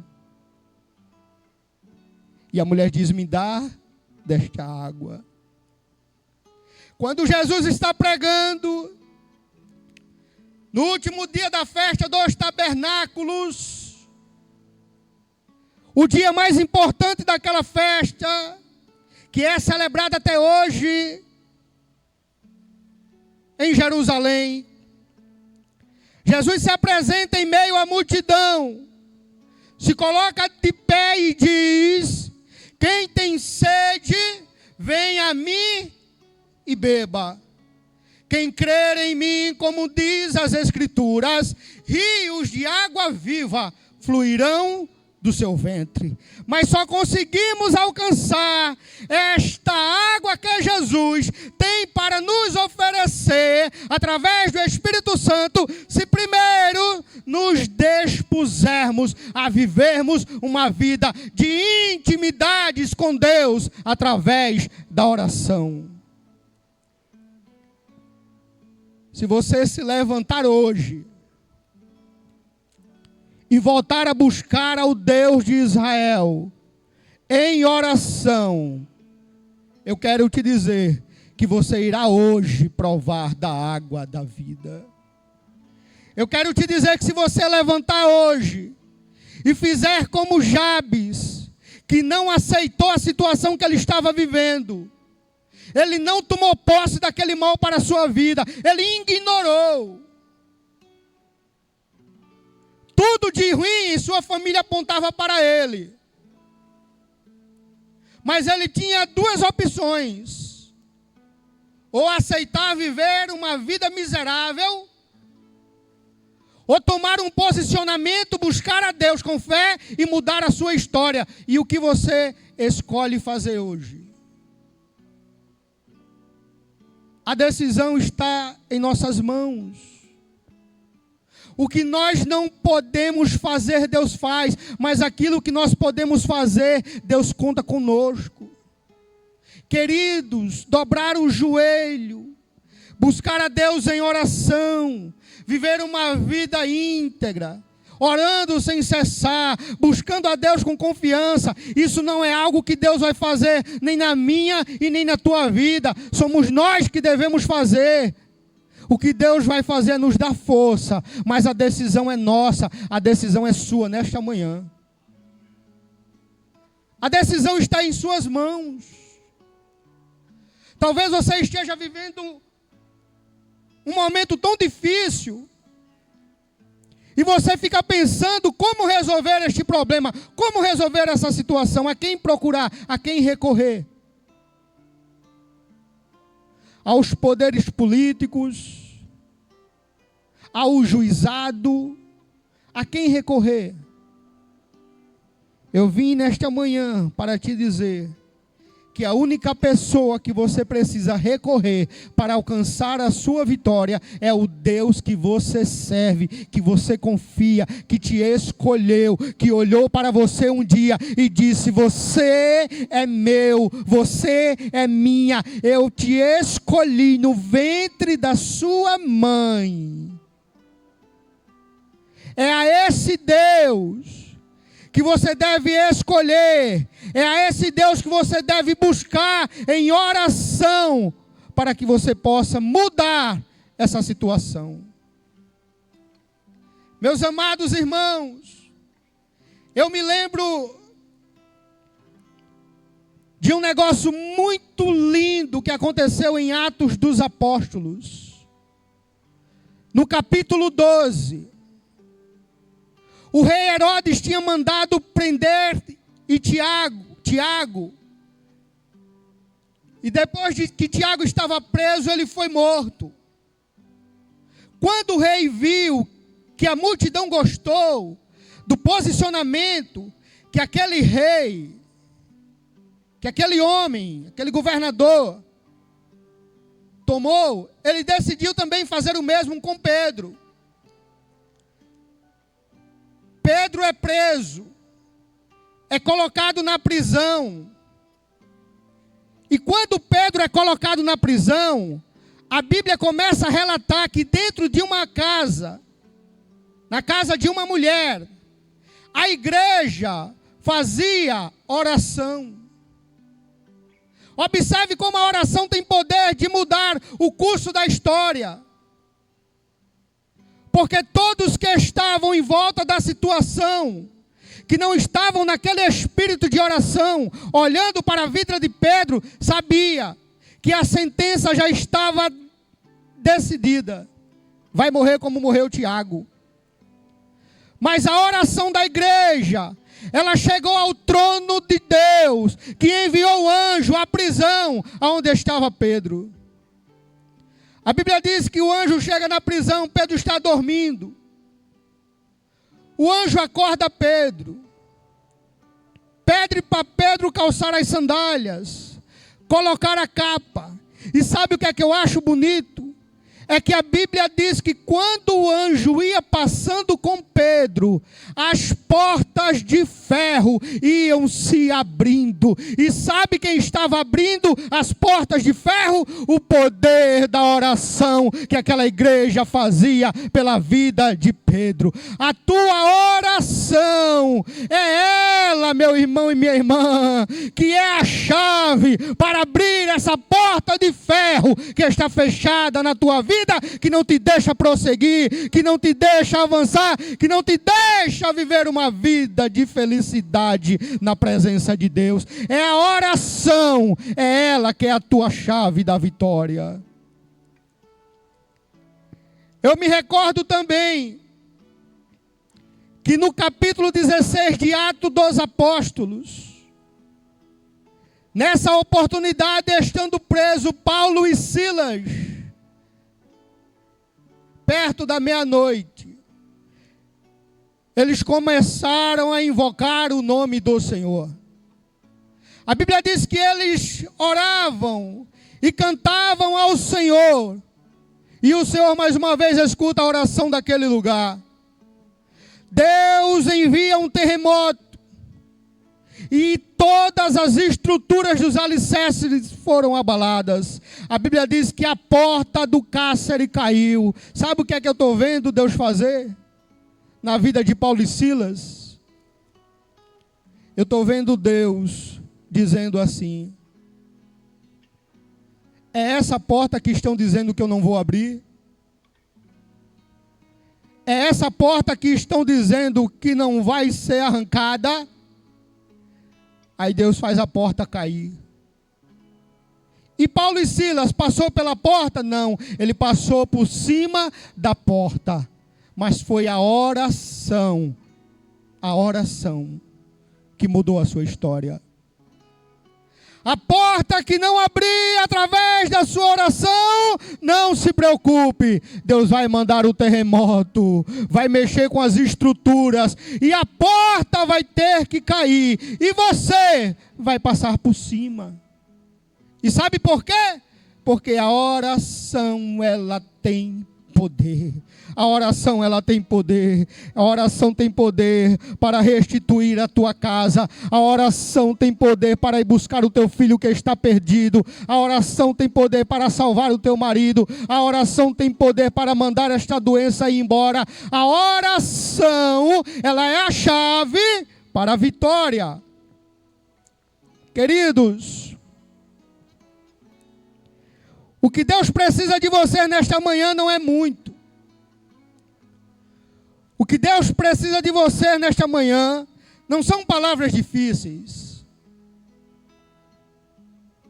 E a mulher diz, me dá desta água. Quando Jesus está pregando, no último dia da festa dos tabernáculos, o dia mais importante daquela festa, que é celebrada até hoje em Jerusalém, Jesus se apresenta em meio à multidão, se coloca de pé e diz, quem tem sede, vem a mim e beba. Quem crer em mim, como diz as Escrituras, rios de água viva fluirão do seu ventre. Mas só conseguimos alcançar esta água que Jesus tem para nos oferecer, através do Espírito Santo, se primeiro nos dispusermos a vivermos uma vida de intimidades com Deus, através da oração. Se você se levantar hoje e voltar a buscar ao Deus de Israel em oração, eu quero te dizer que você irá hoje provar da água da vida. Eu quero te dizer que se você levantar hoje e fizer como Jabes, que não aceitou a situação que ele estava vivendo, ele não tomou posse daquele mal para a sua vida, ele ignorou. Tudo de ruim em sua família apontava para ele. Mas ele tinha duas opções: ou aceitar viver uma vida miserável, ou tomar um posicionamento, buscar a Deus com fé e mudar a sua história. E o que você escolhe fazer hoje? A decisão está em nossas mãos. O que nós não podemos fazer, Deus faz. Mas aquilo que nós podemos fazer, Deus conta conosco. Queridos, dobrar o joelho, buscar a Deus em oração, viver uma vida íntegra, orando sem cessar, buscando a Deus com confiança. Isso não é algo que Deus vai fazer nem na minha e nem na tua vida. Somos nós que devemos fazer. O que Deus vai fazer é nos dar força, mas a decisão é nossa, a decisão é sua nesta manhã. A decisão está em suas mãos. Talvez você esteja vivendo um momento tão difícil, e você fica pensando como resolver este problema, como resolver essa situação, a quem procurar, a quem recorrer. Aos poderes políticos, ao juizado, a quem recorrer? Eu vim nesta manhã para te dizer que a única pessoa que você precisa recorrer para alcançar a sua vitória é o Deus que você serve, que você confia, que te escolheu, que olhou para você um dia e disse: você é meu, você é minha, eu te escolhi no ventre da sua mãe. É a esse Deus que você deve escolher, é a esse Deus que você deve buscar em oração, para que você possa mudar essa situação. Meus amados irmãos, eu me lembro de um negócio muito lindo que aconteceu em Atos dos Apóstolos, no capítulo 12. O rei Herodes tinha mandado prender Tiago. E depois de que Tiago estava preso, ele foi morto. Quando o rei viu que a multidão gostou do posicionamento que aquele rei, que aquele homem, aquele governador tomou, ele decidiu também fazer o mesmo com Pedro. Pedro é preso, é colocado na prisão. E quando Pedro é colocado na prisão, a Bíblia começa a relatar que dentro de uma casa, na casa de uma mulher, a igreja fazia oração. Observe como a oração tem poder de mudar o curso da história. Porque todos que estavam em volta da situação, que não estavam naquele espírito de oração, olhando para a vida de Pedro, sabia que a sentença já estava decidida. Vai morrer como morreu Tiago. Mas a oração da igreja, ela chegou ao trono de Deus, que enviou o anjo à prisão, onde estava Pedro. A Bíblia diz que o anjo chega na prisão, Pedro está dormindo. O anjo acorda Pedro. Pedro para Pedro calçar as sandálias, colocar a capa. E sabe o que é que eu acho bonito? É que a Bíblia diz que quando o anjo ia passando com Pedro, as portas de ferro iam se abrindo. E sabe quem estava abrindo as portas de ferro? O poder da oração que aquela igreja fazia pela vida de Pedro. A tua oração é ela, meu irmão e minha irmã, que é a chave para abrir essa porta de ferro que está fechada na tua vida, que não te deixa prosseguir, que não te deixa avançar, que não te deixa viver uma vida de felicidade na presença de Deus. É a oração, é ela que é a tua chave da vitória. Eu me recordo também que no capítulo 16 de Atos dos Apóstolos, nessa oportunidade, estando preso Paulo e Silas, perto da meia-noite, eles começaram a invocar o nome do Senhor. A Bíblia diz que eles oravam e cantavam ao Senhor, e o Senhor mais uma vez escuta a oração daquele lugar. Deus envia um terremoto, e todas as estruturas dos alicerces foram abaladas. A Bíblia diz que a porta do cárcere caiu. Sabe o que é que eu estou vendo Deus fazer na vida de Paulo e Silas? Eu estou vendo Deus dizendo assim: é essa porta que estão dizendo que eu não vou abrir? É essa porta que estão dizendo que não vai ser arrancada? Aí Deus faz a porta cair. E Paulo e Silas passou pela porta? Não, ele passou por cima da porta. Mas foi a oração que mudou a sua história. A porta que não abrir através da sua oração, não se preocupe. Deus vai mandar o terremoto, vai mexer com as estruturas, e a porta vai ter que cair, e você vai passar por cima. E sabe por quê? Porque a oração, ela tem poder. A oração, ela tem poder. A oração tem poder para restituir a tua casa. A oração tem poder para ir buscar o teu filho que está perdido. A oração tem poder para salvar o teu marido. A oração tem poder para mandar esta doença ir embora. A oração, ela é a chave para a vitória. Queridos, o que Deus precisa de você nesta manhã não é muito. O que Deus precisa de você nesta manhã não são palavras difíceis,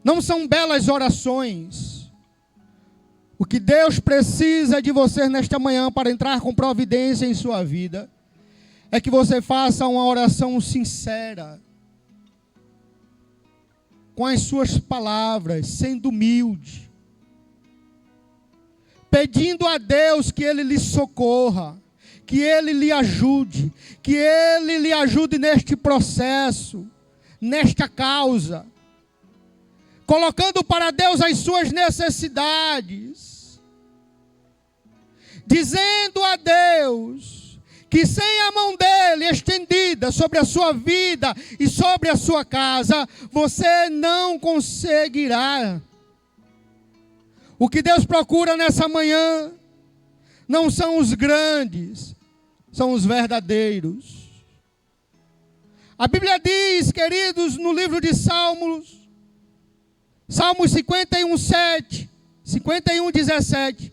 não são belas orações. O que Deus precisa de você nesta manhã para entrar com providência em sua vida é que você faça uma oração sincera, com as suas palavras, sendo humilde, pedindo a Deus que Ele lhe socorra, que Ele lhe ajude, que Ele lhe ajude neste processo, nesta causa, colocando para Deus as suas necessidades, dizendo a Deus que sem a mão dEle estendida sobre a sua vida e sobre a sua casa, você não conseguirá. O que Deus procura nessa manhã não são os grandes, são os verdadeiros. A Bíblia diz, queridos, no livro de Salmos 51:7, 51:17,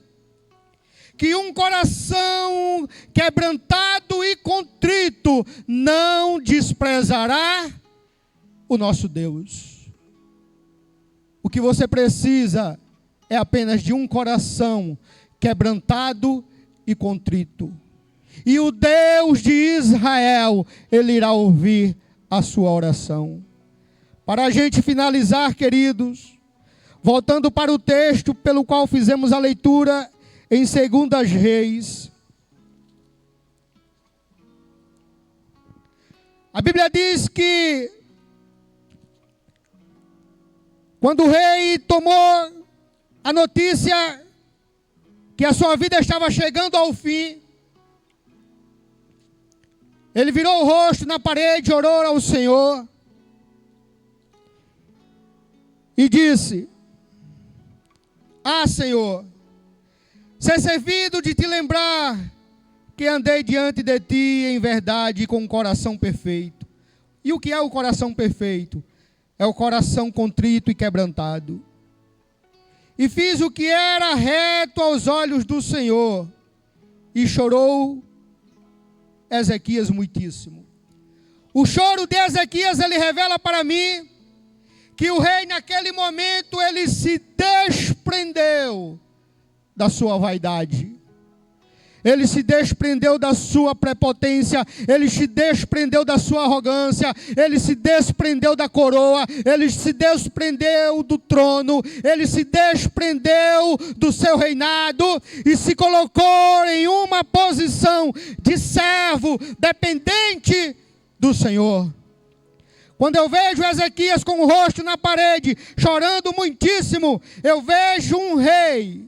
que um coração quebrantado e contrito não desprezará o nosso Deus. O que você precisa é apenas de um coração quebrantado e contrito. E o Deus de Israel, Ele irá ouvir a sua oração. Para a gente finalizar, queridos, voltando para o texto pelo qual fizemos a leitura em 2 Reis. A Bíblia diz que Quando o rei tomou a notícia que a sua vida estava chegando ao fim, ele virou o rosto na parede, orou ao Senhor e disse: Senhor, ser servido de te lembrar que andei diante de ti em verdade com um coração perfeito. E o que é o coração perfeito? É o coração contrito e quebrantado. E fiz o que era reto aos olhos do Senhor. E chorou Ezequias muitíssimo. O choro de Ezequias, ele revela para mim que o rei naquele momento, ele se desprendeu da sua vaidade. Ele se desprendeu da sua prepotência, ele se desprendeu da sua arrogância, ele se desprendeu da coroa, ele se desprendeu do trono, ele se desprendeu do seu reinado e se colocou em uma posição de servo dependente do Senhor. Quando eu vejo Ezequias com o rosto na parede, chorando muitíssimo, eu vejo um rei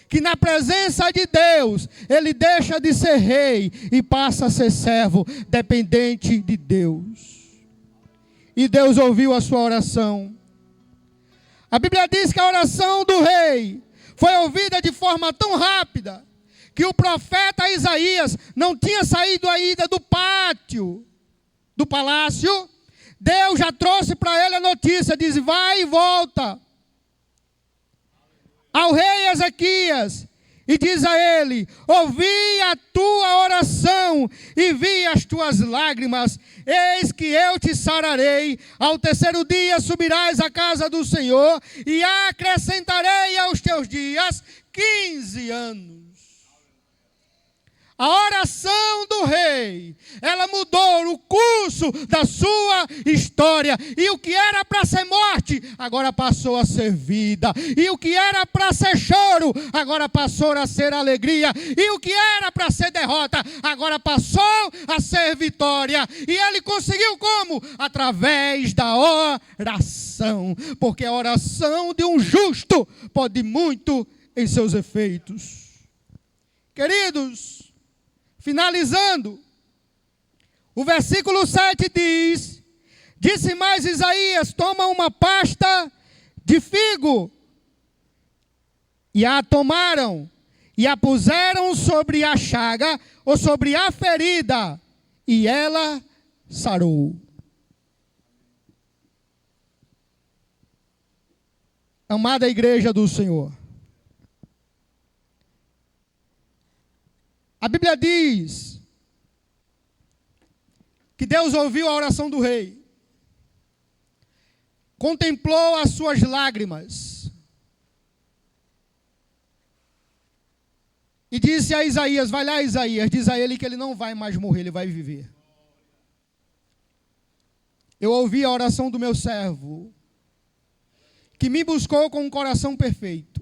que na presença de Deus, ele deixa de ser rei e passa a ser servo, dependente de Deus. E Deus ouviu a sua oração. A Bíblia diz que a oração do rei foi ouvida de forma tão rápida, que o profeta Isaías não tinha saído ainda do pátio do palácio. Deus já trouxe para ele a notícia, diz: vai e volta ao rei Ezequias, e diz a ele: ouvi a tua oração e vi as tuas lágrimas, eis que eu te sararei, ao terceiro dia subirás à casa do Senhor, e acrescentarei aos teus dias 15 anos. A oração do rei, ela mudou o curso da sua história. E o que era para ser morte, agora passou a ser vida. E o que era para ser choro, agora passou a ser alegria. E o que era para ser derrota, agora passou a ser vitória. E ele conseguiu como? Através da oração. Porque a oração de um justo pode muito em seus efeitos. Queridos, finalizando, o versículo 7 diz: disse mais Isaías: toma uma pasta de figo. E a tomaram, e a puseram sobre a chaga, ou sobre a ferida, e ela sarou. Amada igreja do Senhor, a Bíblia diz que Deus ouviu a oração do rei, contemplou as suas lágrimas e disse a Isaías: vai lá, Isaías, diz a ele que ele não vai mais morrer, ele vai viver. Eu ouvi a oração do meu servo, que me buscou com um coração perfeito.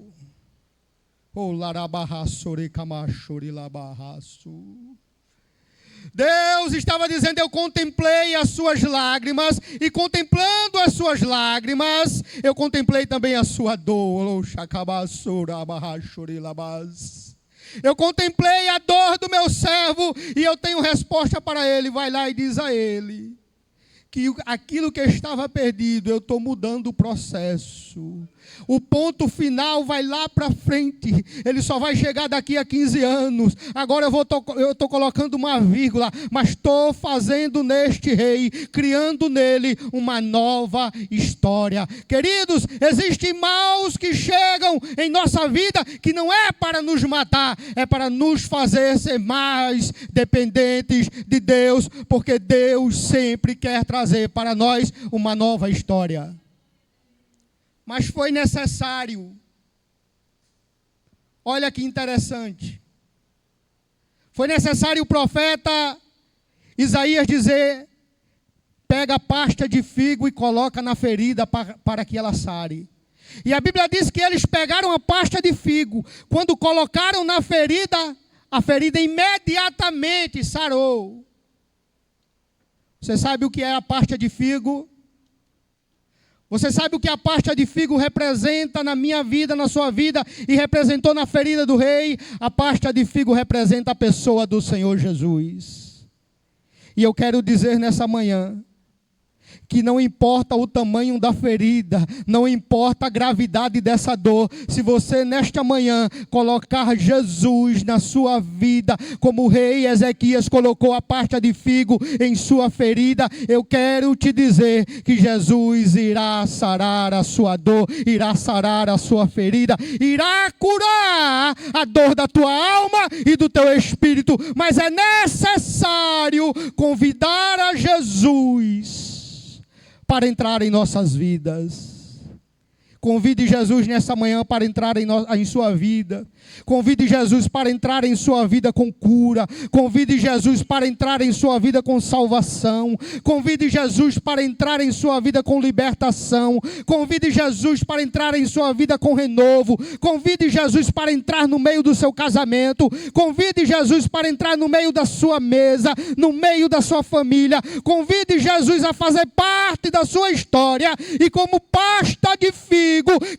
Deus estava dizendo: eu contemplei as suas lágrimas, e contemplando as suas lágrimas, eu contemplei também a sua dor. Eu contemplei a dor do meu servo, e eu tenho resposta para ele. Vai lá e diz a ele que aquilo que estava perdido, eu estou mudando o processo. O ponto final vai lá para frente. Ele só vai chegar daqui a 15 anos. Agora eu estou colocando uma vírgula, mas estou fazendo neste rei, criando nele uma nova história. Queridos, existem maus que chegam em nossa vida, que não é para nos matar, é para nos fazer ser mais dependentes de Deus, porque Deus sempre quer trazer para nós uma nova história. Mas foi necessário, olha que interessante, foi necessário o profeta Isaías dizer: pega a pasta de figo e coloca na ferida para que ela sare. E a Bíblia diz que eles pegaram a pasta de figo, quando colocaram na ferida, a ferida imediatamente sarou. Você sabe o que é a pasta de figo? Você sabe o que a pasta de figo representa na minha vida, na sua vida, e representou na ferida do rei? A pasta de figo representa a pessoa do Senhor Jesus. E eu quero dizer nessa manhã, que não importa o tamanho da ferida, não importa a gravidade dessa dor, se você nesta manhã colocar Jesus na sua vida, como o rei Ezequias colocou a pasta de figo em sua ferida, eu quero te dizer que Jesus irá sarar a sua dor, irá sarar a sua ferida, irá curar a dor da tua alma e do teu espírito, mas é necessário convidar a Jesus para entrar em nossas vidas. Convide Jesus nessa manhã para entrar em sua vida. Convide Jesus para entrar em sua vida com cura. Convide Jesus para entrar em sua vida com salvação. Convide Jesus para entrar em sua vida com libertação. Convide Jesus para entrar em sua vida com renovo. Convide Jesus para entrar no meio do seu casamento. Convide Jesus para entrar no meio da sua mesa, no meio da sua família. Convide Jesus a fazer parte da sua história. E como pasta de figo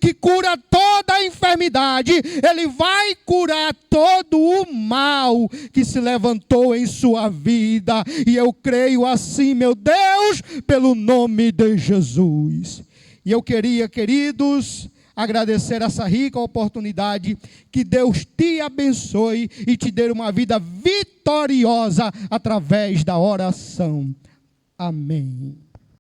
que cura toda a enfermidade, Ele vai curar todo o mal que se levantou em sua vida. E eu creio assim, meu Deus, pelo nome de Jesus. E eu queria, queridos, agradecer essa rica oportunidade. Que Deus te abençoe e te dê uma vida vitoriosa através da oração. Amém.